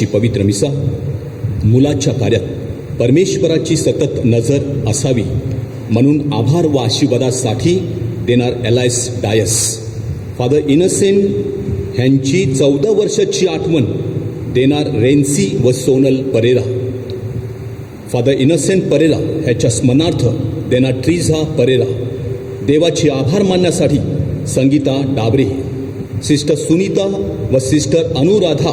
आजची पवित्र मिसा मुलाच्या कार्यात परमेश्वराची सतत नजर असावी म्हणून आभार व आशीर्वादासाठी देणार एलायस डायस. फादर इनसेंट ह्यांची 14 वर्षाची आठवण देणार रेन्सी व सोनल परेरा. फादर इनसेंट परेरा ह्याच्या स्मरणार्थ देणार ट्रीझा परेरा. देवाचे आभार मानण्यासाठी संगीता डाबरे. सिस्टर सुनीता व सिस्टर अनुराधा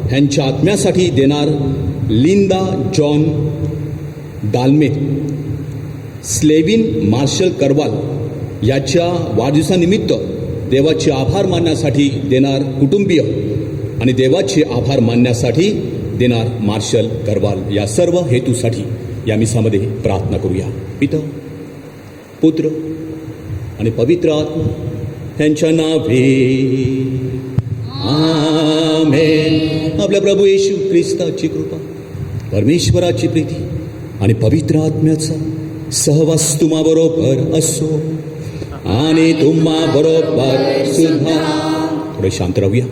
ह्यांच्या आत्म्यासाठी देणार लिंदा जॉन दालमे. स्लेविन मार्शल करवाल याच्या वाढदिवसानिमित्त देवाचे आभार मानण्यासाठी देणार कुटुंबीय आणि देवाचे आभार मानण्यासाठी देणार मार्शल करवाल. या सर्व हेतूसाठी या मिसामध्ये प्रार्थना करूया. पिता, पुत्र आणि पवित्र आत्मा ह्यांच्या नावे आमेन. आपल्या प्रभू येशू ख्रिस्ताची कृपा, परमेश्वराची प्रीती आणि पवित्र आत्म्याचा सहवास तुम्हाबरोबर असो आणि तुम्हा बरोबर सुद्धा. थोडे शांत राहूया,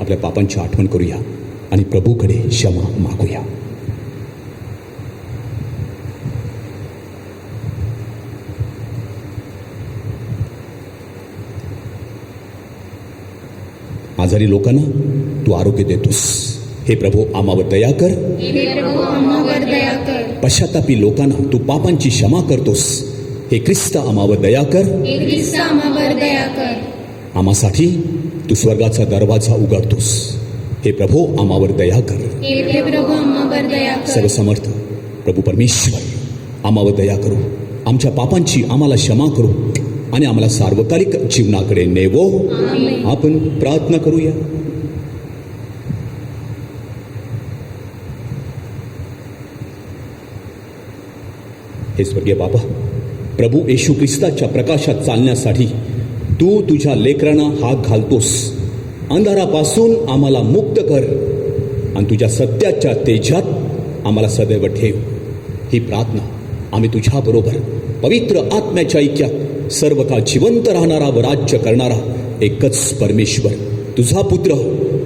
आपल्या पापांची आठवण करूया आणि प्रभूकडे क्षमा मागूया. आजारी लोकांना तू आरोग्य देतोस. हे प्रभू आम्हावर दया कर. पश्चातापी लोकांना तू पापांची क्षमा करतोस. हे ख्रिस्त आम्हावर दया कर. आम्हासाठी तू स्वर्गाचा दरवाजा उघडतोस. हे प्रभू आम्हावर दया कर. सर्वसमर्थ प्रभू परमेश्वर आम्हावर दया करू, आमच्या पापांची आम्हाला क्षमा करू आणि आम्हाला सार्वकालिक जीवनाकडे नेवो. आपण प्रार्थना करूया. हे स्वर्गीय बाबा, प्रभू येशू ख्रिस्ताच्या प्रकाशात चालण्यासाठी तू तुझ्या लेकरांना हात घालतोस. अंधारापासून आम्हाला मुक्त कर आणि तुझ्या सत्याच्या तेजात आम्हाला सदैव ठेव. ही प्रार्थना आम्ही तुझ्याबरोबर पवित्र आत्म्याच्या ऐक्यात सर्व काळ जिवंत राहणारा व राज्य करणारा एकच परमेश्वर तुझा पुत्र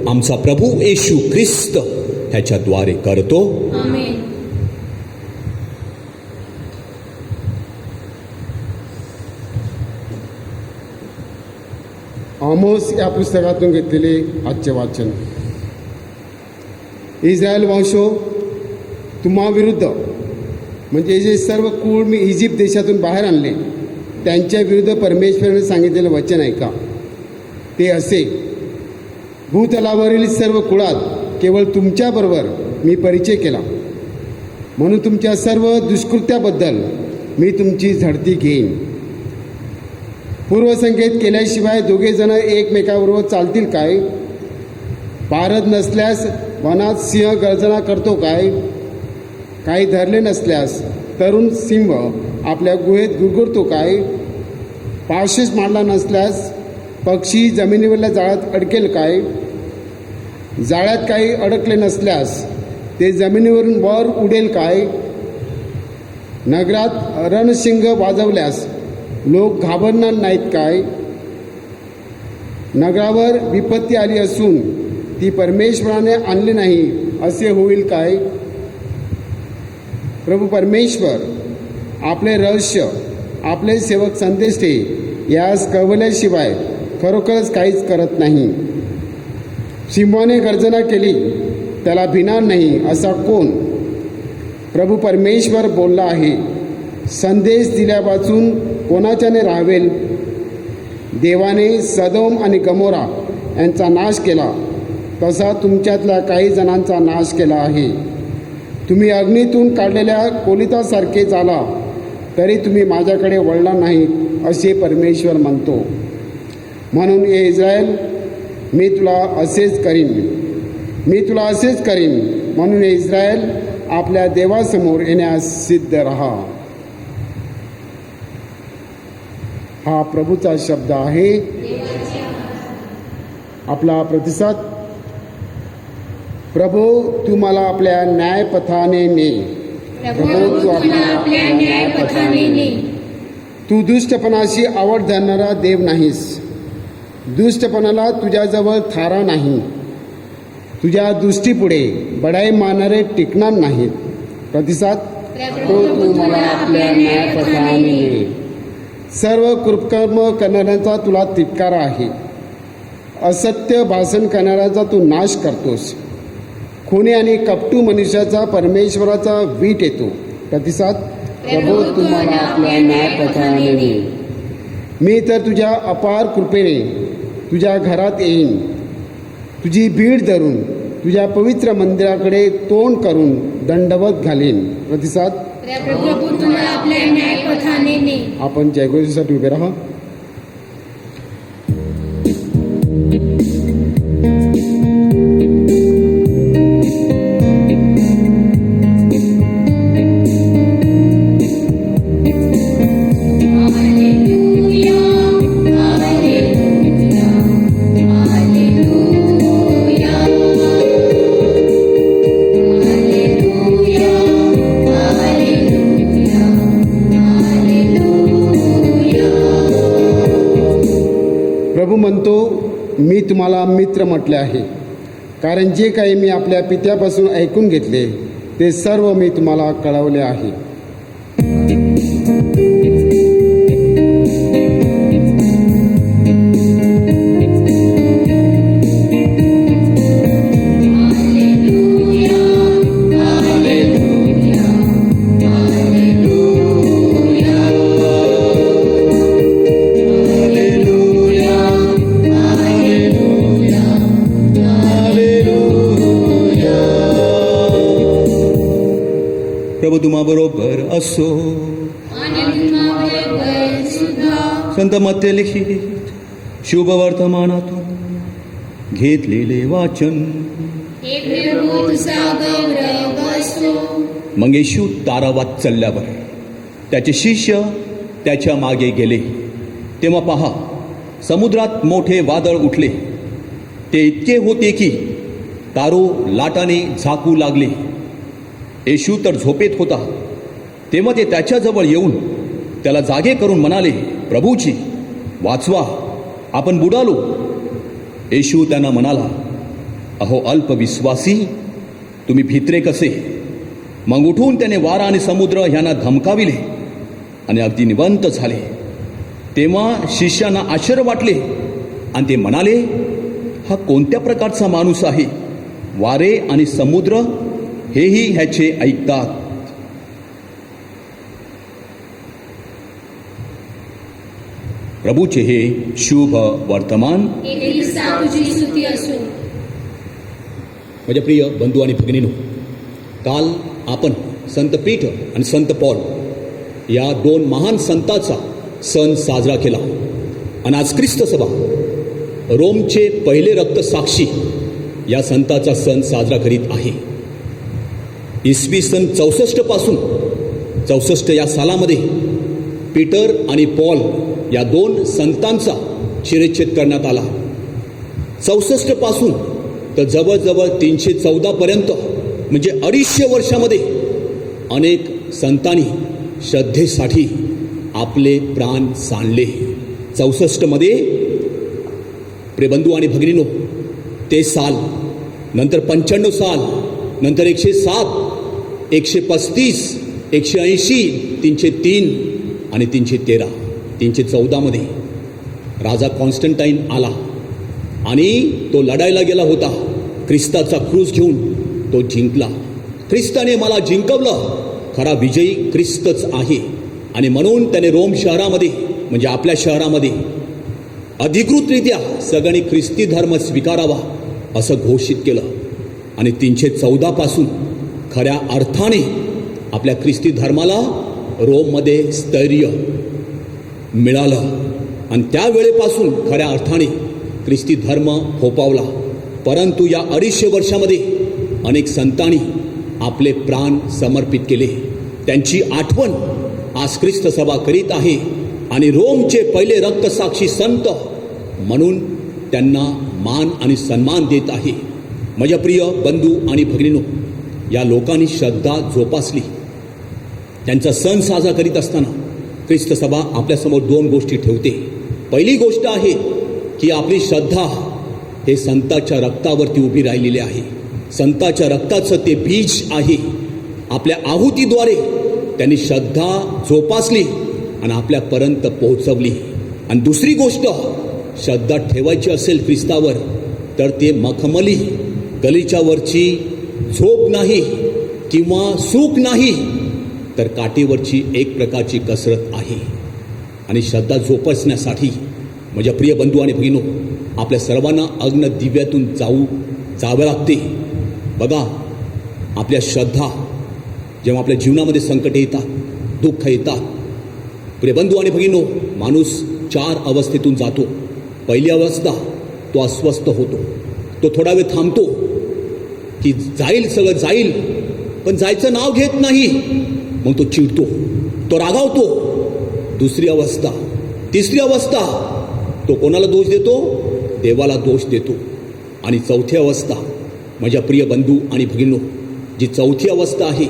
आमचा प्रभू येशू ख्रिस्त ह्याच्याद्वारे करतो. आमोस या पुस्तकातून घेतलेले आजचे वाचन. इस्रायल वंशो, तुम्हा विरुद्ध म्हणजे जे सर्व कुळ मी इजिप्त देशातून बाहेर आणले त्यांच्या विरुद्ध परमेश्वराने सांगितलेलं वचन ऐका. ते असे, भूतलावरील सर्व कुळात केवळ तुमच्याबरोबर मी परिचय केला म्हणून तुमच्या सर्व दुष्कृत्याबद्दल मी तुमची झडती घेईन. पूर्वसंकेत केल्याशिवाय दोघे जण एकमेकाबरोबर चालतील काय? पारद नसल्यास वनात सिंह गर्जना करतो काय? काही धरले नसल्यास तरुण सिंह आपल्या गुहेत गुरगुरतो काय? पाशेस मारला नसल्यास पक्षी जमिनीवरल्या जाळ्यात अडकेल काय? जाळ्यात काही अडकले नसल्यास ते जमिनीवरून वर उडेल काय? नगरात रणशिंग वाजवल्यास लोक घाबरणार नाहीत काय? नगरावर विपत्ती आली असून ती परमेश्वराने आणली नाही असे होईल काय? प्रभू परमेश्वर आपले रहस्य आपले सेवक संदेष्टे यास कळवल्याशिवाय खरोखरच काहीच करत नाही. सिंहाने गर्जना केली त्याला भिणार नाही असा कोण? प्रभू परमेश्वर बोलला आहे, संदेश दिल्यापासून कोणाच्याने राहावेल? देवाने सदोम आणि गमोरा यांचा नाश केला तसा तुमच्यातल्या काही जणांचा नाश केला आहे. तुम्ही अग्नीतून काढलेल्या कोलितासारखे झाला तरी तुम्ही माझ्याकडे वळला नाहीत असे परमेश्वर म्हणतो. म्हणून हे इस्रायल, मी तुला असेच करीन. म्हणून हे इस्रायल, आपल्या देवासमोर येण्यास सिद्ध रहा. हा प्रभूचा शब्द आहे. आपला प्रतिसाद. प्रभू तू मला आपल्या न्यायपथाने ने. तू दुष्टपणाशी आवड धरणारा देव नाहीस. दुष्टपणाला तुझ्याजवळ थारा नाही. तुझ्या दृष्टीपुढे बढाई मानणारे टिकणार नाहीत. प्रतिसाद, तो तू मला आपल्या न्यायपथाने नेईल. सर्व कृपकर्म करणाऱ्यांचा तुला तिटकारा आहे. असत्य भाषण करणाऱ्यांचा तू नाश करतोस. खुनी आणि कपटू मनुष्याचा परमेश्वराचा वीट येतो. प्रतिसाद, प्रभू तुम्हाला आपल्या न्यायपथाने नेईल. मी तर तुझ्या अपार कृपेने तुझ्या घरात येईन. तुझी भीड धरून तुझ्या पवित्र मंदिराकडे तोंड करून दंडवत घालीन. प्रतिसाद, प्रभू तुम्हाला आपल्या न्यायपथाने नेईल. आपण जयघोषासाठी उभे राहा. प्रभू म्हणतो, मी तुम्हाला मित्र म्हटले आहे, कारण जे काही मी आपल्या पित्यापासून ऐकून घेतले ते सर्व मी तुम्हाला कळवले आहे. प्रभू तुम्हाबरोबर असो. संत मत्ते लिखित शुभ वर्तमानातून घेतलेले वाचन. मग येशू तारावात चालल्यावर त्याचे शिष्य त्याच्या मागे गेले. तेव्हा पहा, समुद्रात मोठे वादळ उठले. ते इतके होते की तारो लाटाने झाकू लागले. येशू तर झोपेत होता. तेव्हा ते त्याच्याजवळ येऊन त्याला जागे करून म्हणाले, प्रभूजी, वाचवा, आपण बुडालो. येशू त्यांना म्हणाला, अहो अल्पविश्वासी, तुम्ही भित्रे कसे. मग उठून त्याने वारा आणि समुद्र ह्यांना धमकाविले आणि अगदी निवंत झाले. तेव्हा शिष्यांना आश्चर्य वाटले आणि ते म्हणाले, हा कोणत्या प्रकारचा माणूस आहे. वारे आणि समुद्र हेही ह्याचे ऐकतात. प्रभूचे हे शुभ वर्तमान. माझ्या प्रिय बंधू आणि भगिनींनो, काल आपण संत पीटर आणि संत पॉल या दोन महान संतांचा सण साजरा केला. आणि आज ख्रिस्त सभा रोमचे पहिले रक्तसाक्षी या संतांचा सण साजरा करीत आहे. इसवी सन 64 पासून 64 या सालामध्ये पीटर आणि पॉल या दोन संतांचा शिरच्छेद करण्यात आला. 64 पासून तर जवळजवळ 314 पर्यंत म्हणजे 250 वर्षामध्ये अनेक संतांनी श्रद्धेसाठी आपले प्राण सांडले. 64 मध्ये प्रियबंधू आणि भगिनीनो ते साल, नंतर 95 साल, नंतर 107, 135, 180, 303 आणि 313, 314 मध्ये राजा कॉन्स्टंटाईन आला आणि तो लढायला गेला होता. ख्रिस्ताचा क्रूस घेऊन तो जिंकला. ख्रिस्ताने मला जिंकवलं. खरा विजयी ख्रिस्तच आहे. आणि म्हणून त्याने रोम शहरामध्ये म्हणजे आपल्या शहरामध्ये अधिकृतरित्या सगळ्यांनी ख्रिस्ती धर्म स्वीकारावा असं घोषित केलं. आणि 314 पासून खऱ्या अर्थाने आपल्या ख्रिस्ती धर्माला रोममध्ये स्थैर्य मिळालं. आणि त्यावेळेपासून खऱ्या अर्थाने ख्रिस्ती धर्म फोपावला. परंतु या 250 वर्षामध्ये अनेक संतांनी आपले प्राण समर्पित केले. त्यांची आठवण आज ख्रिस्त सभा करीत आहे. आणि रोमचे पहिले रक्तसाक्षी संत म्हणून त्यांना मान आणि सन्मान देत आहे. माझ्या प्रिय बंधू आणि भगिनींनो, या लोकांनी श्रद्धा जोपासली. त्यांचा सण साजरा करीत असताना ख्रिस्त सभा आपल्यासमोर 2 गोष्टी ठेवते. पहिली गोष्ट आहे की आपली श्रद्धा हे संतांच्या रक्तावरती उभी राहिलेली आहे. संताच्या रक्ताचं ते बीज आहे. आपल्या आहुतीद्वारे त्यांनी श्रद्धा जोपासली आणि आपल्यापर्यंत पोहोचवली. आणि दुसरी गोष्ट, श्रद्धा ठेवायची असेल ख्रिस्तावर तर ते मखमली गलीच्या वरची झोप नाही किंवा सुख नाही, तर काठीवरची एक प्रकारची कसरत आहे. आणि श्रद्धा जोपासण्यासाठी माझ्या प्रिय बंधू आणि भगिनो, आपल्या सर्वांना अग्न दिव्यातून जावं लागते. बघा, आपल्या श्रद्धा जेव्हा आपल्या जीवनामध्ये संकटे येतात, दुःख येतात, प्रिय बंधू आणि भगिनो, माणूस 4 अवस्थेतून जातो. पहिली अवस्था, तो अस्वस्थ होतो. तो थोडा वेळ थांबतो की जाईल, सगळं जाईल, पण जायचं नाव घेत नाही. मग तो चिडतो, तो रागावतो. दुसरी अवस्था, तिसरी अवस्था, तो कोणाला दोष देतो? देवाला दोष देतो. आणि चौथी अवस्था, माझ्या प्रिय बंधू आणि भगिनो, जी चौथी अवस्था आहे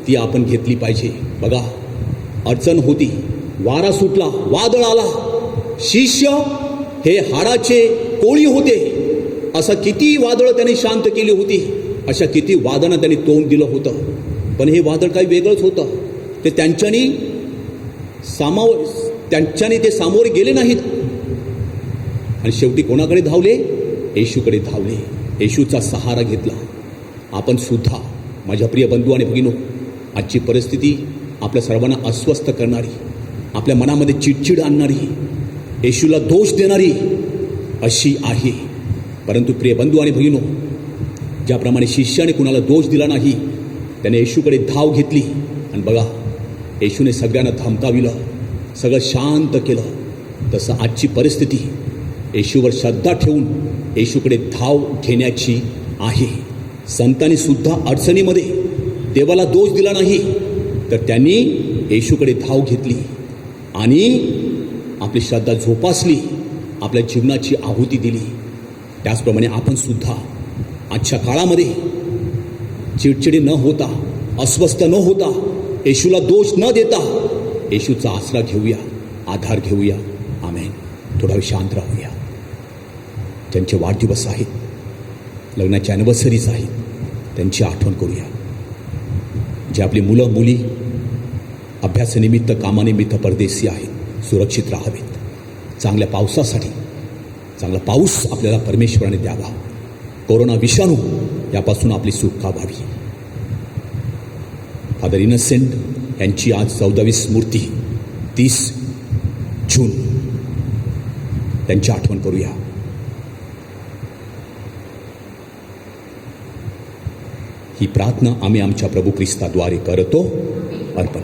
ती आपण घेतली पाहिजे. बघा, अडचण होती, वारा सुटला, वादळ आला, शिष्य हे हाडाचे कोळी होते. असं किती वादळ त्यांनी शांत केली होती, अशा किती वादळांना त्यांनी तोंड दिलं होतं. पण हे वादळ काही वेगळंच होतं. ते त्यांच्यानी ते सामोरे गेले नाहीत. आणि शेवटी कोणाकडे धावले? येशूकडे धावले. येशूचा सहारा घेतला. आपण सुद्धा, माझ्या प्रिय बंधू आणि भगिनो, आजची परिस्थिती आपल्या सर्वांना अस्वस्थ करणारी, आपल्या मनामध्ये चिडचिड आणणारी, येशूला दोष देणारी अशी आहे. परंतु प्रिय बंधू आणि भगिनो, ज्याप्रमाणे शिष्याने कुणाला दोष दिला नाही, त्याने येशूकडे धाव घेतली. आणि बघा, येशूने सगळ्यांना धमकाविलं, सगळं शांत केलं. तसं आजची परिस्थिती येशूवर श्रद्धा ठेवून येशूकडे धाव घेण्याची आहे. संतांनी सुद्धा अडचणीमध्ये देवाला दोष दिला नाही, तर त्यांनी येशूकडे धाव घेतली आणि आपली श्रद्धा जोपासली, आपल्या जीवनाची आहुती दिली. त्याचप्रमाणे आपण सुद्धा आजच्या काळामध्ये चिडचिडी न होता, अस्वस्थ न होता, येशूला दोष न देता येशूचा आसरा घेऊया, आधार घेऊया. आमेन. थोडा वेळ शांत राहूया. ज्यांचे वाढदिवस आहेत, लग्नाच्या ॲनिव्हर्सरीज आहेत, त्यांची आठवण करूया. जे आपली मुलं मुली अभ्यासानिमित्त, कामानिमित्त परदेशी आहेत, सुरक्षित राहावेत. चांगल्या पावसासाठी चांगला पाऊस आपल्याला परमेश्वराने द्यावा. कोरोना विषाणू यापासून आपली सुटका व्हावी. फादर इनसेंट यांची आज 14वी स्मृती, 30 जून, त्यांची आठवण करूया. ही प्रार्थना आम्ही आमच्या प्रभू ख्रिस्ताद्वारे करतो. अर्पण.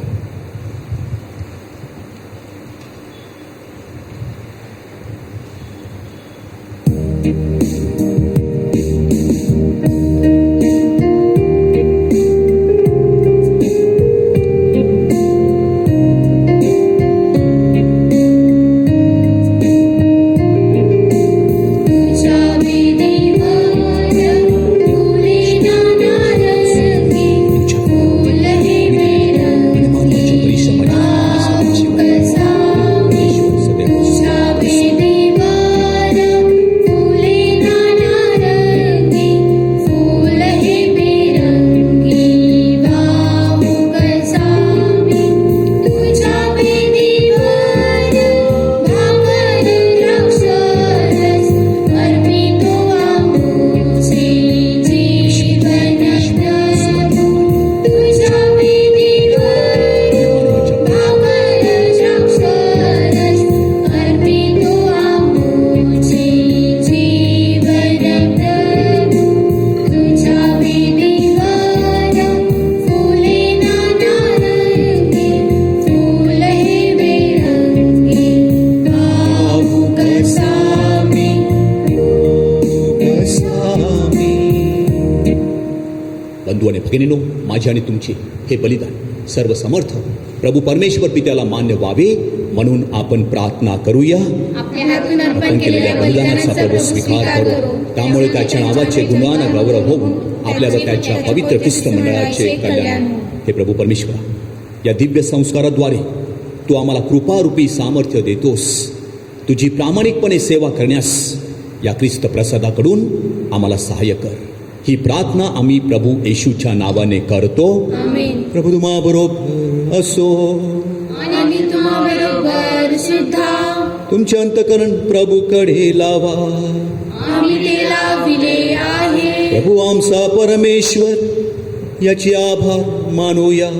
बंधू आणि भगिनीनो, माझे आणि तुमचे हे बलिदान सर्व समर्थ प्रभू परमेश्वर पित्याला मान्य व्हावे म्हणून आपण प्रार्थना करूया. आपल्या हातून अर्पण केलेल्या बलिदानाचा प्रभू स्वीकार करो. त्यामुळे त्याच्या नावाचे गुणगान गौरव होऊन आपल्याला त्याच्या पवित्र ख्रिस्त मंडळाचे कल्याण. हे प्रभू परमेश्वरा, या दिव्य संस्काराद्वारे तू आम्हाला कृपारूपी सामर्थ्य देतोस. तुझी प्रामाणिकपणे सेवा करण्यास या ख्रिस्त प्रसादाकडून आम्हाला सहाय्य कर. ही प्रार्थना आम्ही प्रभू येशूच्या नावाने करतो. आमेन. प्रभू तुम्हा बरोबर असो. आणि तुम्हा बरोबर सुद्धा. तुमचे अंतकरण प्रभूकडे लावा. आम्ही ते लाविले आहे. प्रभू आमचा परमेश्वर याची आभार मानूया.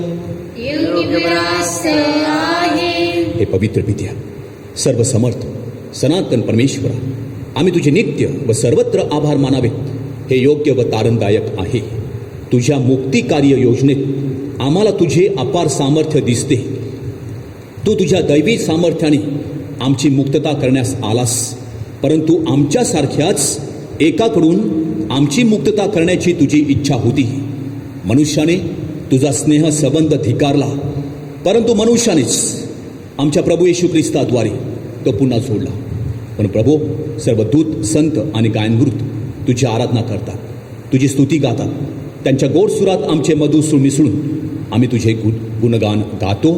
योग्य विरासत आहे. हे पवित्र पित्या, सर्व समर्थ सनातन परमेश्वरा, आम्ही तुझे नित्य व सर्वत्र आभार मानावेत. हे योग्य व तारणदायक आहे. तुझ्या मुक्ती कार्य योजनेत आम्हाला तुझे अपार सामर्थ्य दिसते. तू तुझ्या दैवी सामर्थ्याने आमची मुक्तता करण्यास आलास, परंतु आमच्यासारख्याच एकाकडून आमची मुक्तता करण्याची तुझी इच्छा होती. मनुष्याने तुझा स्नेह संबंध धिकारला, परंतु मनुष्यानेच आमच्या प्रभू येशू ख्रिस्ताद्वारे तो पुन्हा जोडला. पण प्रभू, सर्व दूत, संत आणि गायनमृत तुझी आराधना करतात, तुझी स्तुती गातात. त्यांच्या गोड सुरात आमचे मधुसूर मिसळून आम्ही तुझे गुणगान गातो.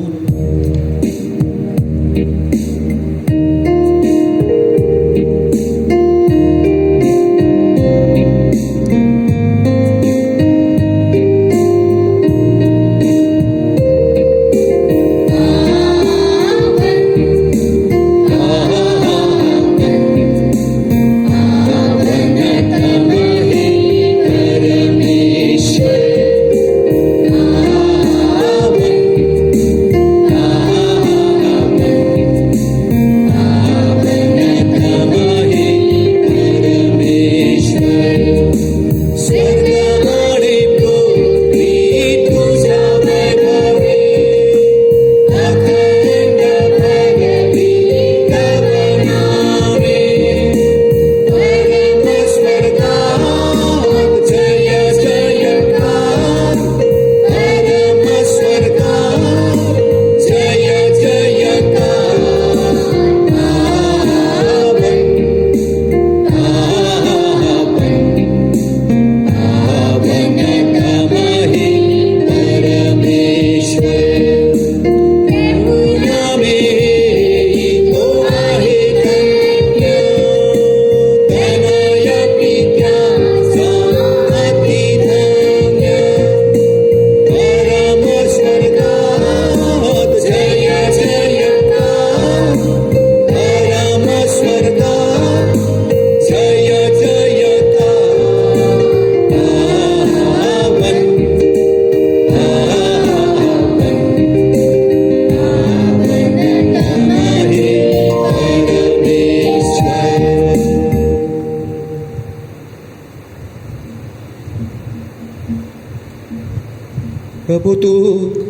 प्रभू तू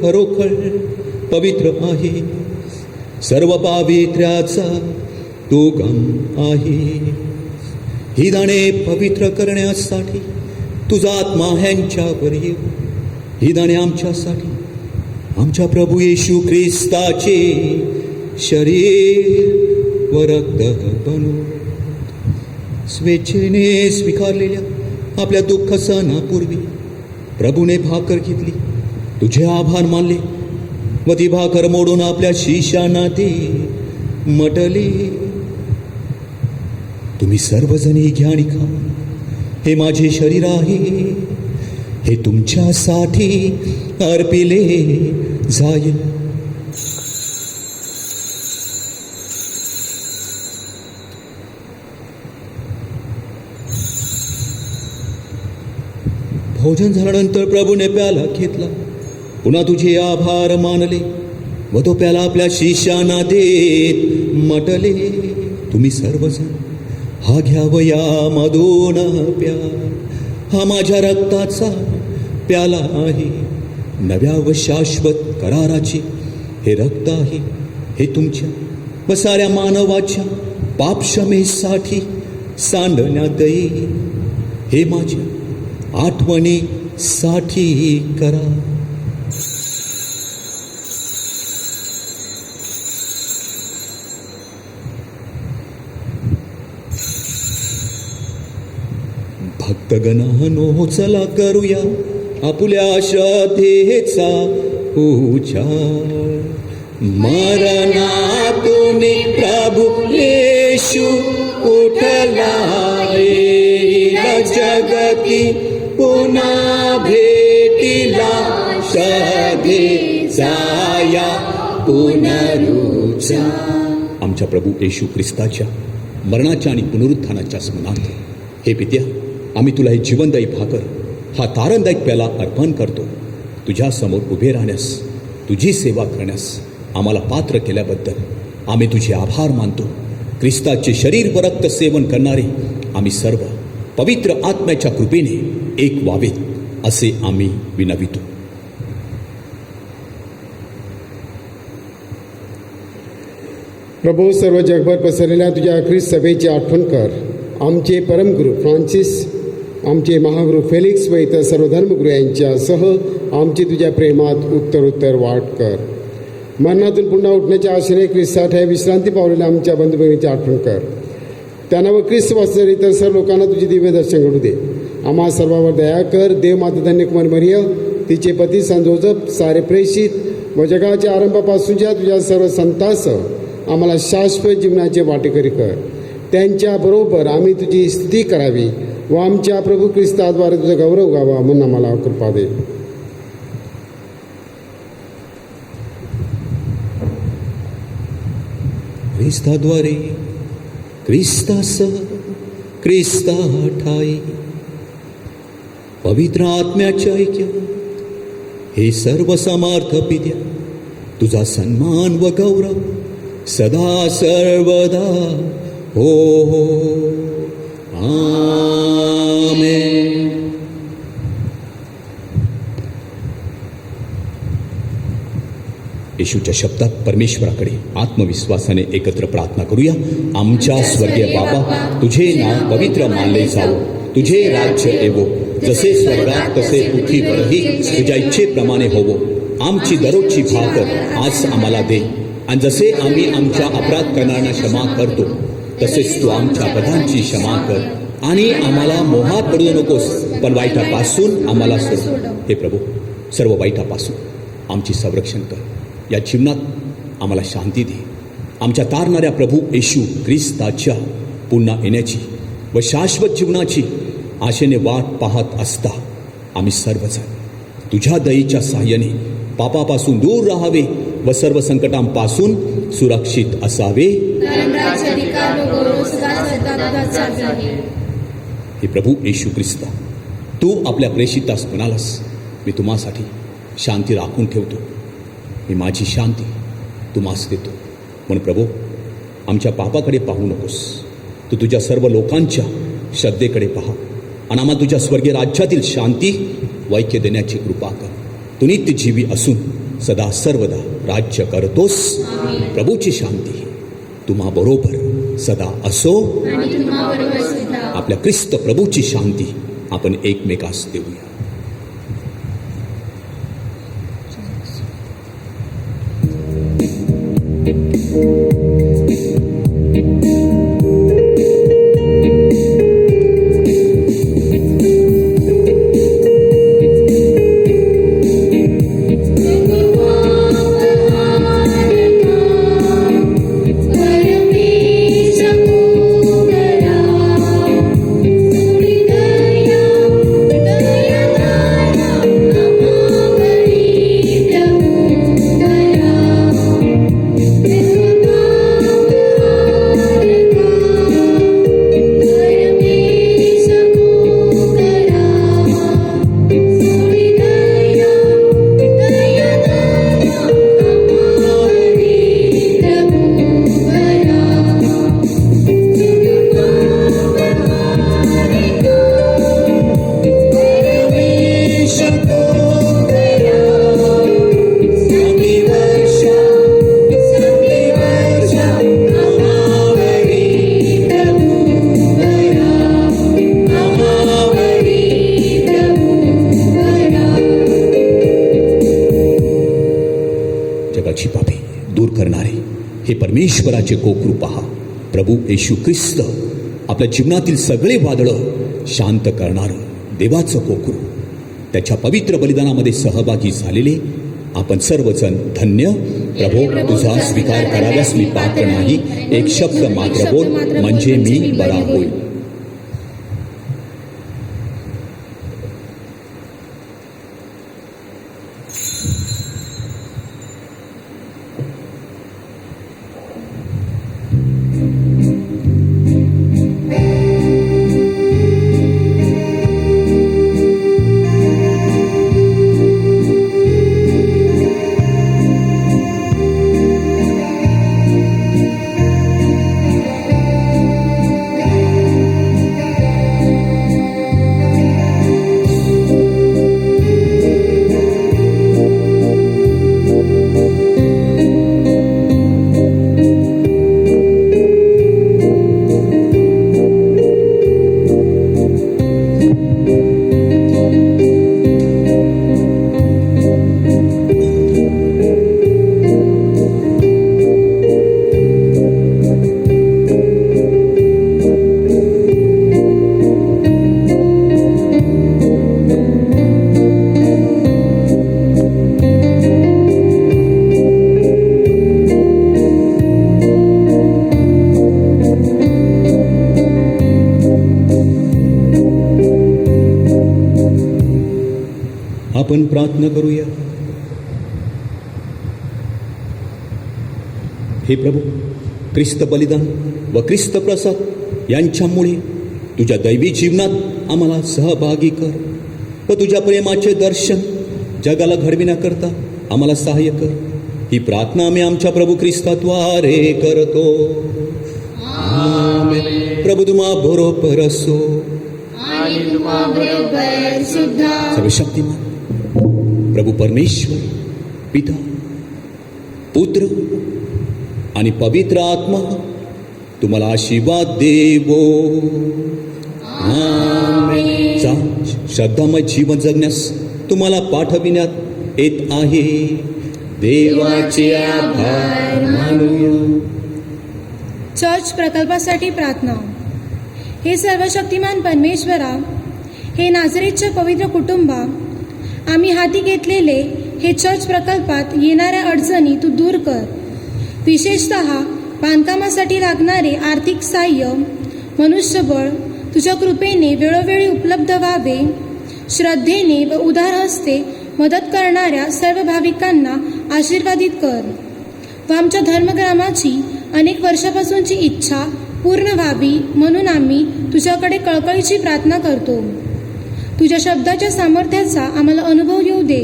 खरोखर पवित्र आहे. सर्व पावित्र्याचा तू गम आहे. ही दाणे पवित्र करण्यासाठी तुझा आत्मा ह्यांच्यावर येऊ. ही दाणे आमच्यासाठी आमच्या प्रभू येशू ख्रिस्ताचे शरीर व रक्त बनू. स्वेच्छेने स्वीकारलेल्या आपल्या दुःख सणापूर्वी प्रभूने भाकर घेतली, तुझे आभार मानले व ती भाकर मोडून आपल्या शिष्यांना ते म्हटले, तुम्ही सर्वजणी घ्या आणि खा. हे माझे शरीर आहे, हे तुमच्यासाठी अर्पिले जाईल. भोजन झाल्यानंतर प्रभूने प्याला घेतला, पुन्हा तुझे आभार मानले व तो प्याला आपल्या शिष्यांना देत म्हटले, तुम्ही सर्वजण हा घ्याव यामधून प्या. हा माझ्या रक्ताचा प्याला आहे, नव्या व शाश्वत कराराचे हे रक्त आहे. हे तुमच्या व साऱ्या मानवाच्या पापक्षमेसाठी सांडण्यात येईल. हे माझ्या आठवणीसाठी करा. भक्तगणांनो चला करूया आपुल्या श्रद्धेचा उच्चार. मरणातून प्रभू येशू उठला, येईल जगती पुन्हा भेटीला शोधेचा या पुनरुचा. आमच्या प्रभू येशू ख्रिस्ताच्या मरणाच्या आणि पुनरुत्थानाच्या स्मरणार्थ हे पित्या, आम्ही तुला हे जीवनदायी भाकर, हा तारणदायक प्याला अर्पण करतो. तुझ्या समोर उभे राहण्यास, तुझी सेवा करण्यास आम्हाला पात्र केल्याबद्दल आम्ही तुझे आभार मानतो. ख्रिस्ताचे शरीर व रक्त सेवन करणारे आम्ही सर्व पवित्र आत्म्याच्या कृपेने एक व्हावेत असे आम्ही विनवितो. प्रभू, सर्व जगभर पसरलेल्या तुझ्या ख्रिस्त सभेची आठवण कर. आमचे परमगुरू फ्रान्सिस, आमचे महागुरू फेलिक्स व इतर सर्व धर्मगुरू यांच्यासह आमची तुझ्या प्रेमात उत्तरोत्तर वाढ कर. मरणातून पुन्हा उठण्याच्या आशेने ख्रिस्ताच्या विश्रांती पावलेल्या आमच्या बंधू भगिनीची आठवण कर. त्यांना व ख्रिस्त वाचणाऱ्या इतर सर्व लोकांना तुझे दिव्य दर्शन घडू दे. आम्हा सर्वांवर दया कर. देव माता धन्यकुमार मरिया, तिचे पती संत जोसेफ, सारे प्रेषित व जगाच्या आरंभापासूनच्या तुझ्या सर्व संतांसह आम्हाला शाश्वत जीवनाचे वाटेकरी कर. त्यांच्याबरोबर आम्ही तुझी स्तुती करावी व आमच्या प्रभू ख्रिस्ताद्वारे तुझा गौरव गावा म्हणून आम्हाला कृपा दे. ख्रिस्ताद्वारे, ख्रिस्तासह, ख्रिस्ता ठाई पवित्र आत्म्याच्या ऐक्य हे सर्व समर्थ पित्या, तुझा सन्मान व गौरव सदा सर्वदा हो हो. आमेन. येशूच्या शब्दात परमेश्वराकडे आत्मविश्वासाने एकत्र प्रार्थना करूया. आमच्या स्वर्गीय बाबा, तुझे नाव पवित्र मानले जावो, तुझे राज्य येवो, जसे स्वर्गात तसे पृथ्वीवरही तुझ्या इच्छेप्रमाणे होवो. आमची दररोजची भाकर आज आम्हाला दे, आणि जसे आम्ही आमच्या अपराध करणाऱ्यांना क्षमा करतो तसेच तू आमच्या अपराधांची क्षमा कर, आणि आम्हाला मोहात पडू नकोस, पण वाईटापासून आम्हाला सोड. हे प्रभू, सर्व वाईटापासून आमची संरक्षण कर. या जीवनात आम्हाला शांती दे. आमच्या तारणाऱ्या प्रभू येशू ख्रिस्ताच्या पुन्हा येण्याची व शाश्वत जीवनाची आशेने वाट पाहत असता आम्ही सर्वजण तुझ्या दयेच्या साहाय्याने पापापासून दूर राहावे व सर्व संकटांपासून सुरक्षित असावे. हे प्रभू येशू ख्रिस्ता, तू आपल्या प्रेषितास म्हणालास, मी तुम्हासाठी शांती राखून ठेवतो, मी माझी शांती तुम्हास देतो. म्हणून प्रभू, आमच्या पापाकडे पाहू नकोस, तू तुझ्या सर्व लोकांच्या श्रद्धेकडे पहा आणि आम्हाला तुझ्या स्वर्गीय राज्यातील शांती व ऐक्य देण्याची कृपा कर. तू नित्य जीवी असून सदा सर्वदा राज्य करतोस. प्रभूची शांती तुम्हा बरोबर सदा असो. आपल्या ख्रिस्त प्रभूची शांती आपण एकमेकास देऊया. परमेश्वराचे कोकरू पहा. प्रभू येशू ख्रिस्त आपल्या जीवनातील सगळे वादळं शांत करणारं देवाचं कोकरू, त्याच्या पवित्र बलिदानामध्ये सहभागी झालेले आपण सर्वजण धन्य. प्रभू, तुझा स्वीकार कराव्यास मी पात्र नाही. एक शब्द मात्र बोल, म्हणजे मी बरा होईल. आपण प्रार्थना करूया. हे प्रभू, ख्रिस्त बलिदान व ख्रिस्त प्रसाद यांच्यामुळे तुझ्या दैवी जीवनात आम्हाला सहभागी कर व तुझ्या प्रेमाचे दर्शन जगाला घडविण्याकरता आम्हाला सहाय्य कर. ही प्रार्थना आम्ही आमच्या प्रभू ख्रिस्ताद्वारे करतो. आमेन. प्रभु तुम्हा बरोबर असो. आणि तुम्हा बरोबर सुद्धा. सर्वशक्तिमान प्रभू परमेश्वर पिता, पुत्र आणि पवित्र आत्मा तुम्हाला आशीर्वाद देवो. आमेन. जा, श्रद्धामय जीवन जगण्यास तुम्हाला पाठविण्यात येत आहे. देवाचे आभार मानूया. चर्च प्रकल्पासाठी प्रार्थना. हे सर्वशक्तिमान परमेश्वरा, हे नाझरेतच्या पवित्र कुटुंबा, आम्ही हाती घेतलेले हे चर्च प्रकल्पात येणाऱ्या अडचणी तू दूर कर. विशेषतः बांधकामासाठी लागणारे आर्थिक सहाय्य, मनुष्यबळ तुझ्या कृपेने वेळोवेळी उपलब्ध व्हावे. श्रद्धेने व उदार हस्ते मदत करणाऱ्या सर्व भाविकांना आशीर्वादित कर व आमच्या धर्मग्रामाची अनेक वर्षापासूनची इच्छा पूर्ण व्हावी म्हणून आम्ही तुझ्याकडे कळकळीची प्रार्थना करतो. तुझ्या शब्दाच्या सामर्थ्याचा आम्हाला अनुभव येऊ दे.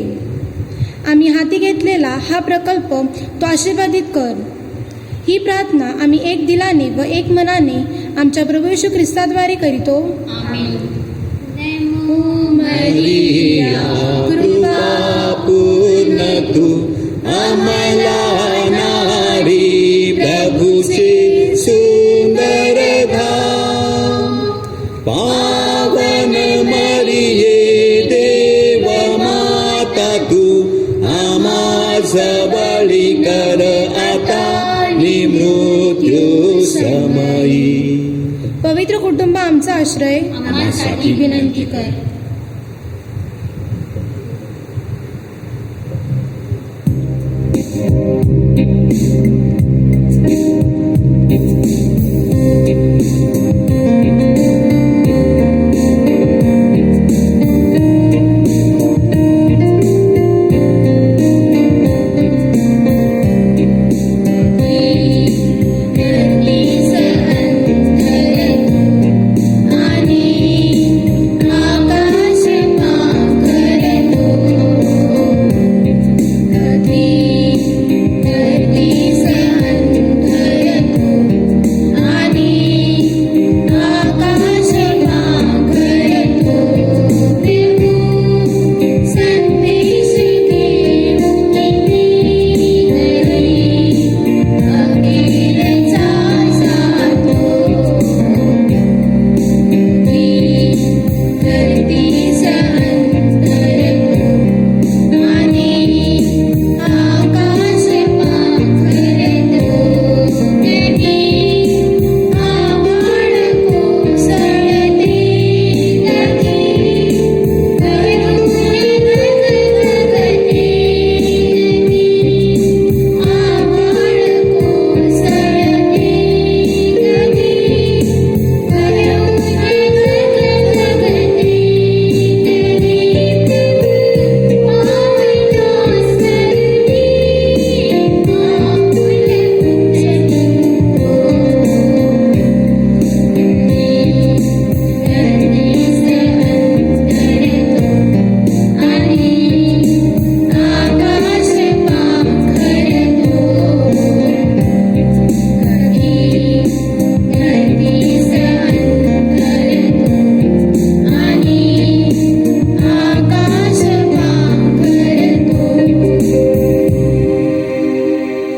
आम्ही हाती घेतलेला हा प्रकल्प तो आशीर्वादित कर. ही प्रार्थना आम्ही एक दिलाने व एक मनाने आमच्या प्रभू येशू ख्रिस्ताद्वारे करीतो. मरिया, कृपा पूर्ण तू आम्हाला नारी प्रभूचे सुंदर धाम. पावन मरिये देव माता तू आम्हा जवळी कर आता मृत्यू समयी. पवित्र कुटुंब आमचा आश्रय आम्हासाठी विनंती कर.